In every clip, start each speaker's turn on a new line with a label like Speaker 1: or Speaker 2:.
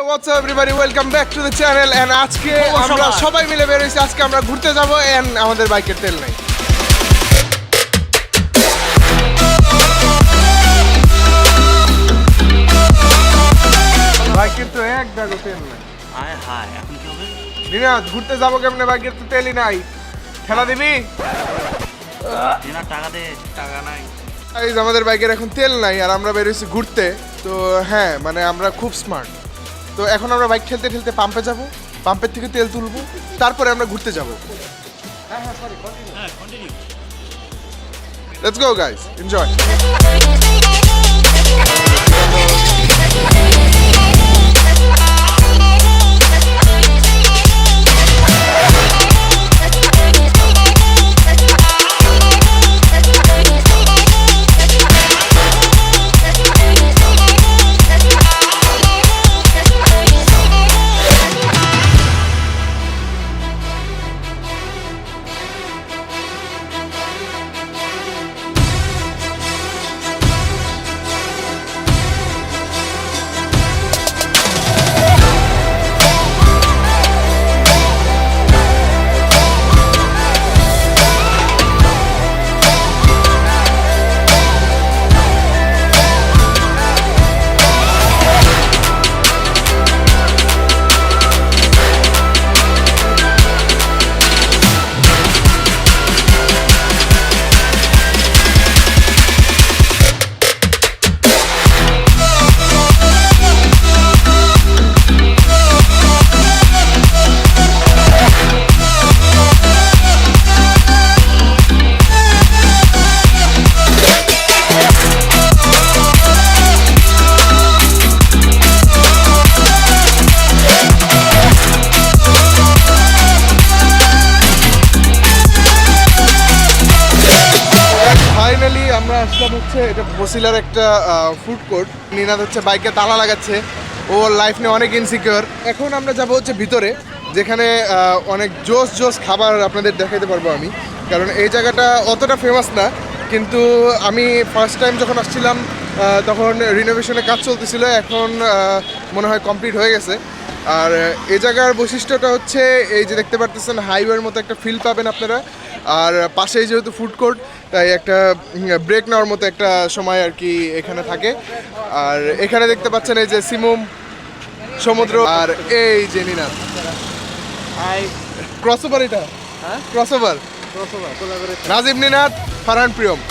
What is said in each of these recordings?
Speaker 1: what's up everybody, welcome back to the channel and আজকে আমরা সবাই মিলে বের হইছি। আজকে আমরা ঘুরতে যাব and আমাদের বাইকের তেল নাই। বাইকের তো এক দাগও তেল নাই।
Speaker 2: হায় হায়, এখন কি হবে?
Speaker 1: নিনাদ, ঘুরতে যাব কেমনে? বাইকের তো তেলই নাই। খেলা দিবি?
Speaker 2: দিনা টাকা দে। টাকা নাই।
Speaker 1: গাইস, আমাদের বাইকের এখন তেল নাই আর আমরা বের হইছি ঘুরতে। তো হ্যাঁ, মানে আমরা খুব স্মার্ট। তো এখন আমরা বাইক ঠেলতে ঠেলতে পাম্পে যাব, পাম্পের থেকে তেল তুলবো, তারপরে আমরা ঘুরতে যাব। Let's go guys, enjoy. আমরা আসলাম হচ্ছে এটা বসিলার একটা ফুড কোর্ট। নিনাদ হচ্ছে বাইকে তালা লাগাচ্ছে, ও লাইফ নিয়ে অনেক ইনসিকিউর। এখন আমরা যাব হচ্ছে ভিতরে, যেখানে অনেক জোস জোস খাবার আপনাদের দেখাতে পারবো আমি, কারণ এই জায়গাটা অতটা ফেমাস না। কিন্তু আমি ফার্স্ট টাইম যখন আসছিলাম তখন রিনোভেশনের কাজ চলতেছিল, এখন মনে হয় কমপ্লিট হয়ে গেছে। আর এই জায়গার বৈশিষ্ট্যটা হচ্ছে এই যে দেখতে পারতেছেন, হাইওয়ের মতো একটা ফিল পাবেন আপনারা। আর পাশেই যেহেতু ফুড কোর্ট, তাই একটা ব্রেক নেওয়ার মতো একটা সময় আর কি এখানে থাকে। আর এখানে দেখতে পাচ্ছেন এই যে সিমুম, সমুদ্র, আর এই যে নিনাদ। ক্রসওভার, এটা ক্রসওভার, নাজিব, নিনাদ, ফারহান, প্রিয়ম।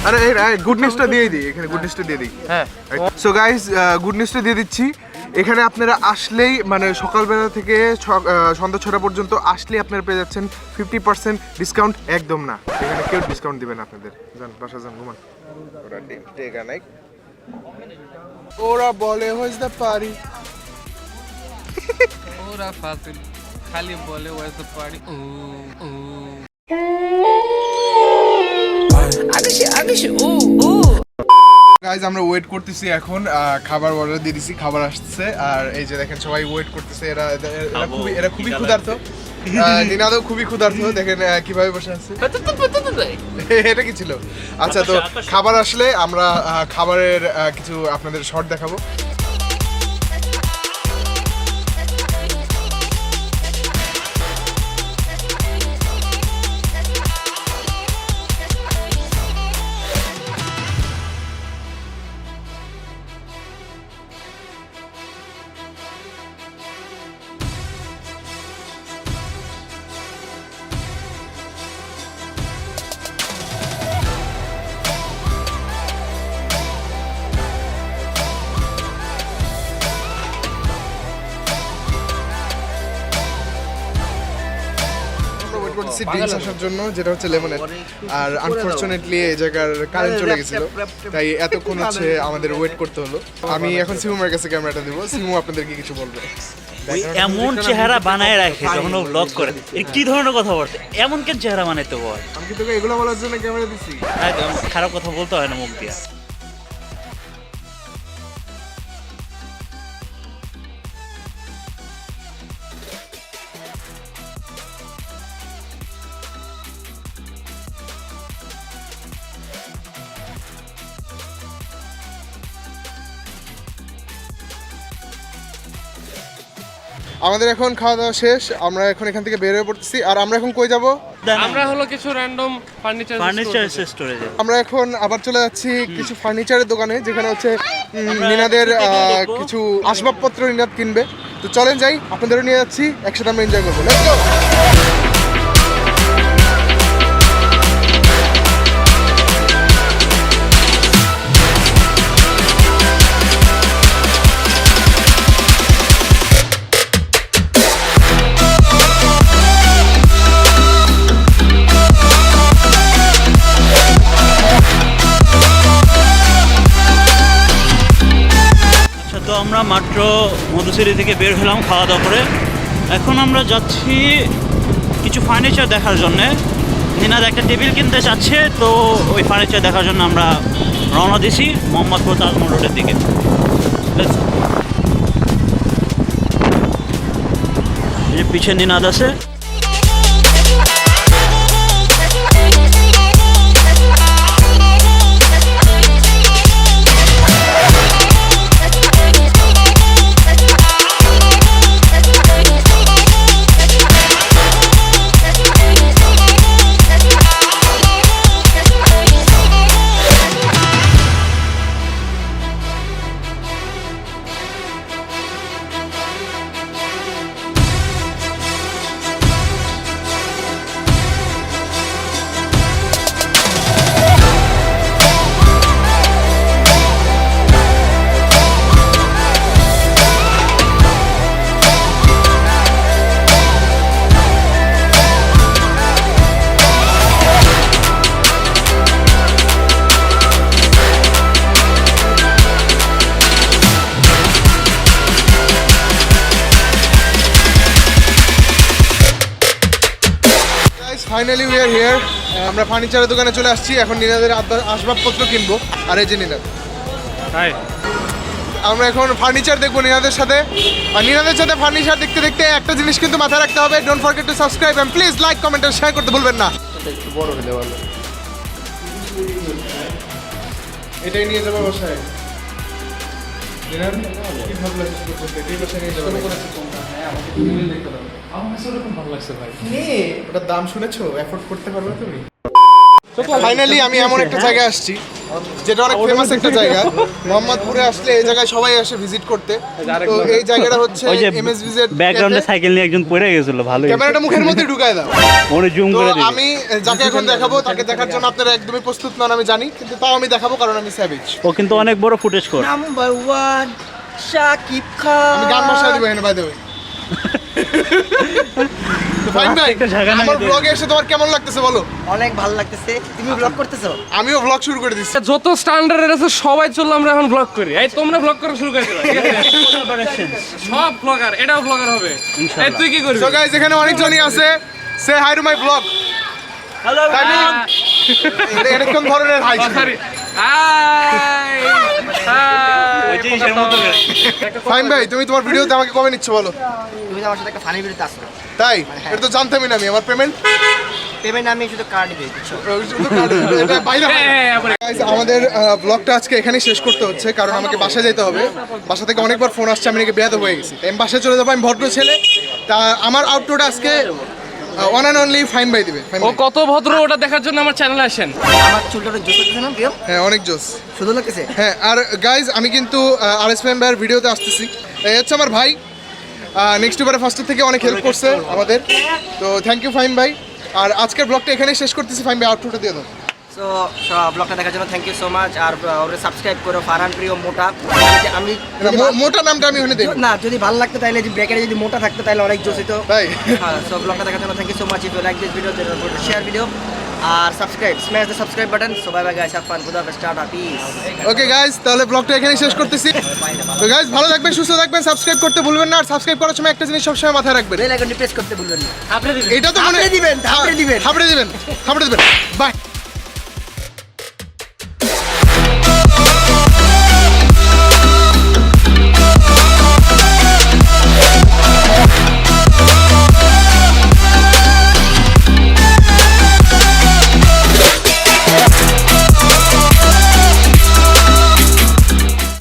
Speaker 1: আরে গুড নিউজটা দিয়ে দিই, এখানে গুড নিউজটা দিয়ে দিই। হ্যাঁ, সো গাইস, গুড নিউজটা দিয়ে দিচ্ছি। এখানে আপনারা আসলেই, মানে সকালবেলা থেকে সন্ধ্যা 6টা পর্যন্ত আসলেই আপনারা পেয়ে যাচ্ছেন 50% ডিসকাউন্ট। একদম না, এখানে কেউ ডিসকাউন্ট দিবেন আপনাদের। যান বাসা যান, ঘুমান। ওরা টেকা নাই, ওরা বলে হোয়াটস দ্য পার্টি,
Speaker 3: ওরা ফাজিল খালি বলে হোয়াটস দ্য পার্টি।
Speaker 1: গাইজ, আমরা ওয়েট করতেছি এখন, খাবার অর্ডার দিয়ে দিছি, খাবার আসছে। আর এই যে দেখেন সবাই ওয়েট করতেছে, এরা খুবই ক্ষুধার্ত। নিনাদও খুবই ক্ষুধার্ত, দেখেন কিভাবে বসে আছে। এটা কি ছিল? আচ্ছা, তো খাবার আসলে আমরা খাবারের কিছু আপনাদের শর্ট দেখাবো। করতেছি ড্রিঙ্কস আসার জন্য, যেটা হচ্ছে লেমনেড। আর আনফরচুনেটলি এই জায়গার কারেন্ট চলে গেছিল, তাই এতক্ষণ হচ্ছে আমাদের ওয়েট করতে হলো। আমি এখন সিমুমের কাছে ক্যামেরাটা দিব, সিমু আপনাদেরকে কিছু বলবে।
Speaker 2: এমন চেহারা বানায় রাখে যখন ও ব্লগ করে, এর কি ধরনের কথা বলছে? এমন কেন চেহারা বানাইতে বল?
Speaker 1: আমি কি তোকে এগুলো বলার জন্য ক্যামেরা দিছি?
Speaker 2: একদম খারাপ কথা বলতে হয় না মুখ দিয়া।
Speaker 1: আমাদের এখন খাওয়া দাওয়া শেষ, আমরা এখন এখান থেকে বের হয়ে পড়তেছি। আর আমরা এখন কই যাব?
Speaker 3: আমরা হলো কিছু র্যান্ডম
Speaker 2: ফার্নিচার স্টোরেজে
Speaker 1: আমরা এখন আবার চলে যাচ্ছি কিছু ফার্নিচারের দোকানে, যেখানে হচ্ছে নিনাদের কিছু আসবাবপত্র নিনাদ কিনবে। তো চলেন যাই, আপনাদেরও নিয়ে যাচ্ছি, একসাথে আমরা এনজয় করবো। Let's go!
Speaker 2: আচ্ছা, তো আমরা মাত্র মধুসিরি থেকে বের হলাম খাওয়া দাওয়া করে। এখন আমরা যাচ্ছি কিছু ফার্নিচার দেখার জন্যে। নিনাদ একটা টেবিল কিনতে চাচ্ছে, তো ওই ফার্নিচার দেখার জন্য আমরা রওনা দিছি মোহাম্মদপুর তাজমহল রোডের দিকে। Let's go. এই যে পিছনে নিনাদ আছে।
Speaker 1: Finally we are here. আমরা ফার্নিচারের দোকানে চলে আসছি, এখন নিনাদের আসবাবপত্র কিনবো। আর এই যে নিনাদ, আমরা এখন ফার্নিচার দেখবো নিনাদের সাথে। আর নিনাদের সাথে ফার্নিচার দেখতে দেখতে একটা জিনিস কিন্তু মাথায় রাখতে হবে, don't forget to subscribe and please like, comment আর শেয়ার করতে ভুলবেন না। একটু বড় হলে ভালো, এটাই নিয়ে যাবো বাসায়। নিনাদ কি ভাবলা এটাই বাসায় নিয়ে যাবো? ওটার দাম শুনেছো? এফোর্ড করতে পারবে তুমি? ফাইনালি আমি এমন একটা জায়গায় আসছি যেটা অনেক ফেমাস একটা জায়গা। মোহাম্মদপুরে আসলে এই জায়গায় সবাই আসে ভিজিট করতে। তো এই জায়গাটা হচ্ছে এমএসভিজেড।
Speaker 2: ব্যাকগ্রাউন্ডে সাইকেল নিয়ে একজন পড়ে গেছিল, ভালো।
Speaker 1: ক্যামেরাটা মুখের মধ্যে ঢুকায় দাও,
Speaker 2: ওরে জুম
Speaker 1: তো
Speaker 2: করে দিই।
Speaker 1: আমি যাকে এখন দেখাবো তাকে দেখার জন্য আপনারা একদমই প্রস্তুত নন আমি জানি, কিন্তু তাও আমি দেখাবো কারণ আমি স্যাভিজ।
Speaker 2: ও কিন্তু অনেক বড় ফুটেজ কর।
Speaker 4: নাম্বার 1 শাকিব খান।
Speaker 1: আমি গান বসাই দিব এখানে বাই দ্য ওয়ে। তো ফাইন ভাই,
Speaker 2: একটা জায়গা নাই
Speaker 1: আমার
Speaker 2: দে।
Speaker 1: ব্লগে এসে তোমার কেমন লাগতেছে বলো?
Speaker 4: অনেক ভালো লাগতেছে। তুমি ব্লগ করতেছো?
Speaker 1: আমিও ব্লগ শুরু করে দিচ্ছি।
Speaker 3: যত স্ট্যান্ডার্ড আছে সবাই চললো, আমরা এখন ব্লগ করি। এই তোমরা ব্লগ করা শুরু করে দিলা, ঠিক আছে? সব ব্লগার, এটাও ব্লগার হবে। এই তুই কি করবি?
Speaker 1: সো গাইস, এখানে অনেকজনই আছে। Say hi to my blog.
Speaker 2: Hello
Speaker 1: এটা কোন ধরনের হাই?
Speaker 3: সরি। হাই
Speaker 2: ওই যে ইসের মতো করে।
Speaker 1: ফাইন ভাই, তুমি তোমার ভিডিওতে আমাকে কবে নিচ্ছ বলো?
Speaker 4: তুমি তো আমার সাথে একটা ফানি ভিডিওতে আসছো।
Speaker 1: তাই? এটা তো জানতামই না আমি। আমার পেমেন্ট
Speaker 4: পেমেন্ট আমি শুধু কার্ড দিই, বুঝছো?
Speaker 1: এটা বাইরে।
Speaker 3: হ্যাঁ,
Speaker 1: Guys, আমাদের ব্লগটা আজকে এখানেই শেষ করতে হচ্ছে, কারণ আমাকে বাসায় যেতে হবে। বাসা থেকে অনেকবার ফোন আসছে, আমি নাকি বেয়াদব হয়ে গেছি। আমি বাসায় চলে যাবো, আমি ভদ্র ছেলে। তা আমার আউটরোটা আজকে ওয়ান অ্যান্ড অনলি ফাইন ভাই দিবে। ফাইন
Speaker 3: ও
Speaker 1: ভাই।
Speaker 3: কত ভদ্র, ওটা দেখার জন্য আমার চ্যানেলে আসেন।
Speaker 4: আমার চুলটা জোস হচ্ছে না প্রিয়?
Speaker 1: হ্যাঁ, অনেক জোস।
Speaker 4: শুধু লাগতেছে?
Speaker 1: হ্যাঁ, আর গাইজ আমি কিন্তু আরএস ফাইন ভাইয়ের ভিডিওতে আসতেছি। এই হচ্ছে আমার ভাই, নেক্সট এবারে ফার্স্টের থেকে অনেক হেল্প করছে আমাদের। তো থ্যাংক ইউ ফাইন ভাই। আর আজকের ব্লগটা এখানেই শেষ করতেছি। ফাইন ভাই আউটরোটা দিয়ে দাও।
Speaker 4: সো ব্লগটা দেখার জন্য থ্যাংক ইউ সো মাচ। আর ওরে সাবস্ক্রাইব করো, ফারহান প্রিয় মোটা। আমি
Speaker 1: মোটা নামটা আমি ওখানে দেখব
Speaker 4: না, যদি ভালো লাগতো তাহলে যে ব্র্যাকেটে যদি মোটা থাকতো তাহলে অনেক জোস হতো।
Speaker 1: তাই?
Speaker 4: হ্যাঁ, সো ব্লগটা দেখার জন্য thank you so much. If you like this video, share video আর subscribe, smash the subscribe button. So bye bye guys, have fun, good after start up, peace.
Speaker 1: Okay guys, তাহলে ব্লগটা এখানেই শেষ করতেছি। তো গাইজ, ভালো থাকবেন, সুস্থ থাকবেন, সাবস্ক্রাইব করতে ভুলবেন না। আর সাবস্ক্রাইব করার সময় একটা জিনিস সবসময় মাথায় রাখবেন,
Speaker 4: বেল আইকনটি প্রেস করতে ভুলবেন না।
Speaker 1: এটা তো
Speaker 4: থাপড়ে দিবেন, থাপড়ে দিবেন।
Speaker 1: থাপড়ে দিবেন। বাই।